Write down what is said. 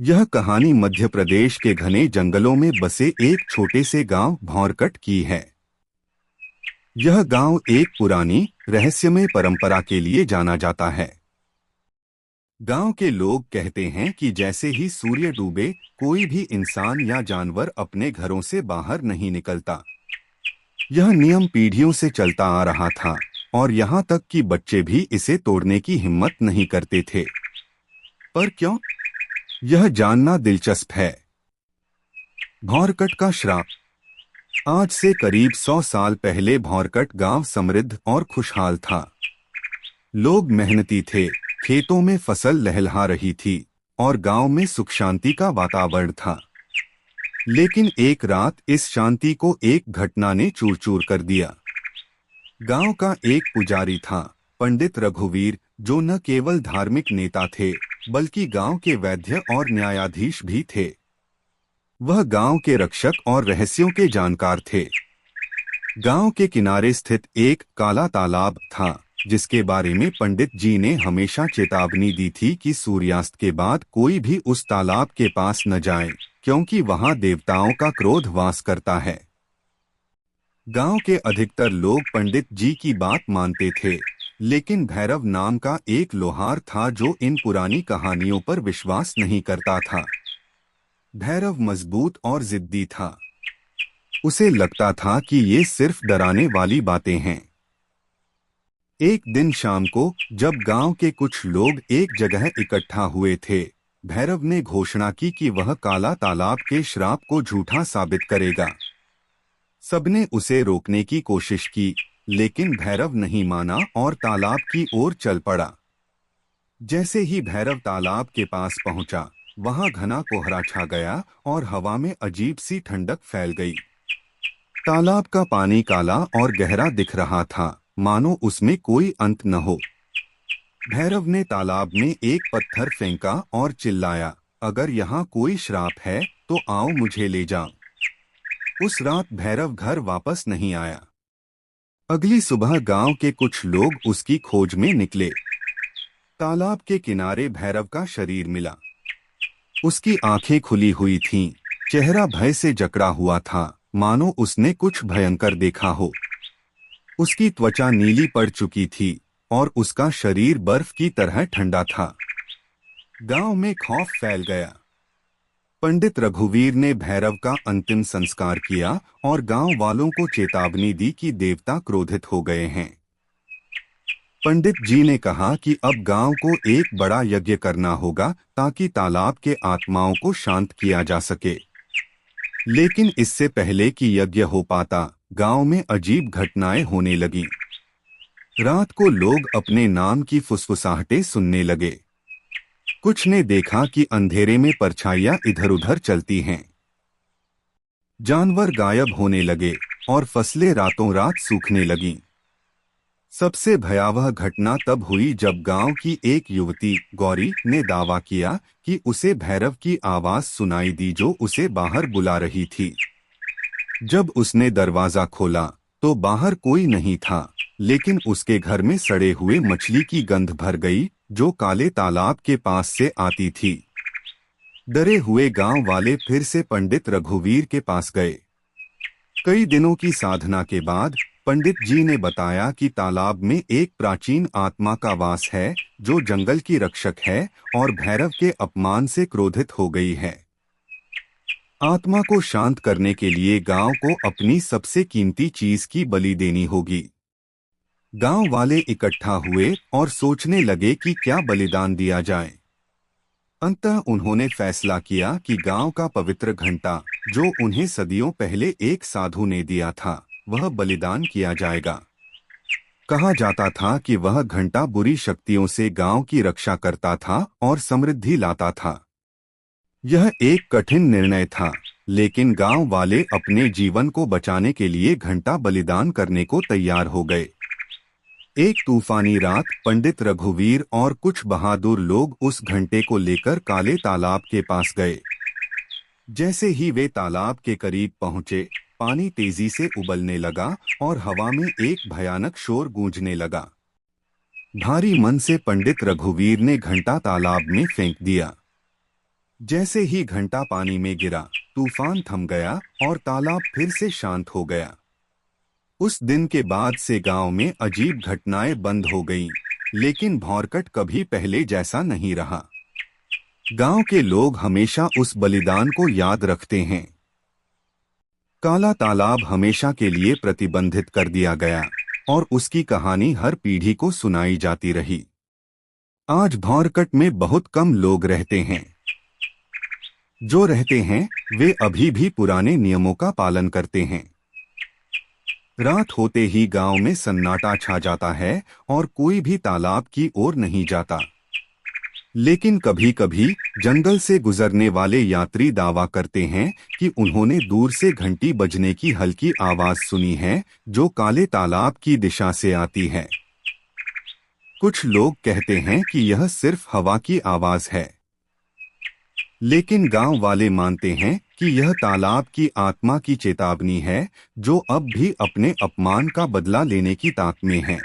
यह कहानी मध्य प्रदेश के घने जंगलों में बसे एक छोटे से गांव भौरकट की है। यह गांव एक पुरानी रहस्यमय परंपरा के लिए जाना जाता है। गांव के लोग कहते हैं कि जैसे ही सूर्य डूबे, कोई भी इंसान या जानवर अपने घरों से बाहर नहीं निकलता। यह नियम पीढ़ियों से चलता आ रहा था और यहाँ तक कि बच्चे भी इसे तोड़ने की हिम्मत नहीं करते थे। पर क्यों? यह जानना दिलचस्प है। भौरकट का श्राप। आज से करीब 100 साल पहले भौरकट गांव समृद्ध और खुशहाल था। लोग मेहनती थे, खेतों में फसल लहलहा रही थी और गांव में सुख शांति का वातावरण था। लेकिन एक रात इस शांति को एक घटना ने चूर चूर कर दिया। गांव का एक पुजारी था, पंडित रघुवीर, जो न केवल धार्मिक नेता थे बल्कि गांव के वैद्य और न्यायाधीश भी थे। वह गांव के रक्षक और रहस्यों के जानकार थे। गांव के किनारे स्थित एक काला तालाब था, जिसके बारे में पंडित जी ने हमेशा चेतावनी दी थी कि सूर्यास्त के बाद कोई भी उस तालाब के पास न जाए, क्योंकि वहां देवताओं का क्रोध वास करता है। गांव के अधिकतर लोग पंडित जी की बात मानते थे, लेकिन भैरव नाम का एक लोहार था जो इन पुरानी कहानियों पर विश्वास नहीं करता था। भैरव मजबूत और जिद्दी था। उसे लगता था कि ये सिर्फ डराने वाली बातें हैं। एक दिन शाम को, जब गांव के कुछ लोग एक जगह इकट्ठा हुए थे, भैरव ने घोषणा की कि वह काला तालाब के श्राप को झूठा साबित करेगा। सबने उसे रोकने की कोशिश की, लेकिन भैरव नहीं माना और तालाब की ओर चल पड़ा। जैसे ही भैरव तालाब के पास पहुंचा, वहां घना कोहरा छा गया और हवा में अजीब सी ठंडक फैल गई। तालाब का पानी काला और गहरा दिख रहा था, मानो उसमें कोई अंत न हो। भैरव ने तालाब में एक पत्थर फेंका और चिल्लाया, अगर यहाँ कोई श्राप है तो आओ मुझे ले जाओ। उस रात भैरव घर वापस नहीं आया। अगली सुबह गांव के कुछ लोग उसकी खोज में निकले। तालाब के किनारे भैरव का शरीर मिला। उसकी आंखें खुली हुई थीं, चेहरा भय से जकड़ा हुआ था, मानो उसने कुछ भयंकर देखा हो। उसकी त्वचा नीली पड़ चुकी थी और उसका शरीर बर्फ की तरह ठंडा था। गांव में खौफ फैल गया। पंडित रघुवीर ने भैरव का अंतिम संस्कार किया और गांव वालों को चेतावनी दी कि देवता क्रोधित हो गए हैं। पंडित जी ने कहा कि अब गांव को एक बड़ा यज्ञ करना होगा ताकि तालाब के आत्माओं को शांत किया जा सके। लेकिन इससे पहले कि यज्ञ हो पाता, गांव में अजीब घटनाएं होने लगीं। रात को लोग अपने नाम की फुसफुसाहटें सुनने लगे। कुछ ने देखा कि अंधेरे में परछाइयां इधर-उधर चलती हैं। जानवर गायब होने लगे और फसलें रातों रात सूखने लगीं। सबसे भयावह घटना तब हुई जब गांव की एक युवती, गौरी, ने दावा किया कि उसे भैरव की आवाज सुनाई दी जो उसे बाहर बुला रही थी। जब उसने दरवाजा खोला तो बाहर कोई नहीं था, लेकिन उसके घर में सड़े हुए मछली की गंध भर गई जो काले तालाब के पास से आती थी। डरे हुए गांव वाले फिर से पंडित रघुवीर के पास गए। कई दिनों की साधना के बाद पंडित जी ने बताया कि तालाब में एक प्राचीन आत्मा का वास है जो जंगल की रक्षक है और भैरव के अपमान से क्रोधित हो गई है। आत्मा को शांत करने के लिए गांव को अपनी सबसे कीमती चीज की बलि देनी होगी। गांव वाले इकट्ठा हुए और सोचने लगे कि क्या बलिदान दिया जाए। अंततः उन्होंने फैसला किया कि गांव का पवित्र घंटा, जो उन्हें सदियों पहले एक साधु ने दिया था, वह बलिदान किया जाएगा। कहा जाता था कि वह घंटा बुरी शक्तियों से गांव की रक्षा करता था और समृद्धि लाता था। यह एक कठिन निर्णय था, लेकिन गांव वाले अपने जीवन को बचाने के लिए घंटा बलिदान करने को तैयार हो गए। एक तूफानी रात पंडित रघुवीर और कुछ बहादुर लोग उस घंटे को लेकर काले तालाब के पास गए। जैसे ही वे तालाब के करीब पहुंचे, पानी तेजी से उबलने लगा और हवा में एक भयानक शोर गूंजने लगा। भारी मन से पंडित रघुवीर ने घंटा तालाब में फेंक दिया। जैसे ही घंटा पानी में गिरा, तूफान थम गया और तालाब फिर से शांत हो गया। उस दिन के बाद से गांव में अजीब घटनाएं बंद हो गईं, लेकिन भौरकट कभी पहले जैसा नहीं रहा। गांव के लोग हमेशा उस बलिदान को याद रखते हैं। काला तालाब हमेशा के लिए प्रतिबंधित कर दिया गया और उसकी कहानी हर पीढ़ी को सुनाई जाती रही। आज भौरकट में बहुत कम लोग रहते हैं। जो रहते हैं वे अभी भी पुराने नियमों का पालन करते हैं। रात होते ही गांव में सन्नाटा छा जाता है और कोई भी तालाब की ओर नहीं जाता। लेकिन कभी कभी जंगल से गुजरने वाले यात्री दावा करते हैं कि उन्होंने दूर से घंटी बजने की हल्की आवाज सुनी है, जो काले तालाब की दिशा से आती है। कुछ लोग कहते हैं कि यह सिर्फ हवा की आवाज है, लेकिन गांव वाले मानते हैं कि यह तालाब की आत्मा की चेतावनी है, जो अब भी अपने अपमान का बदला लेने की ताक में है।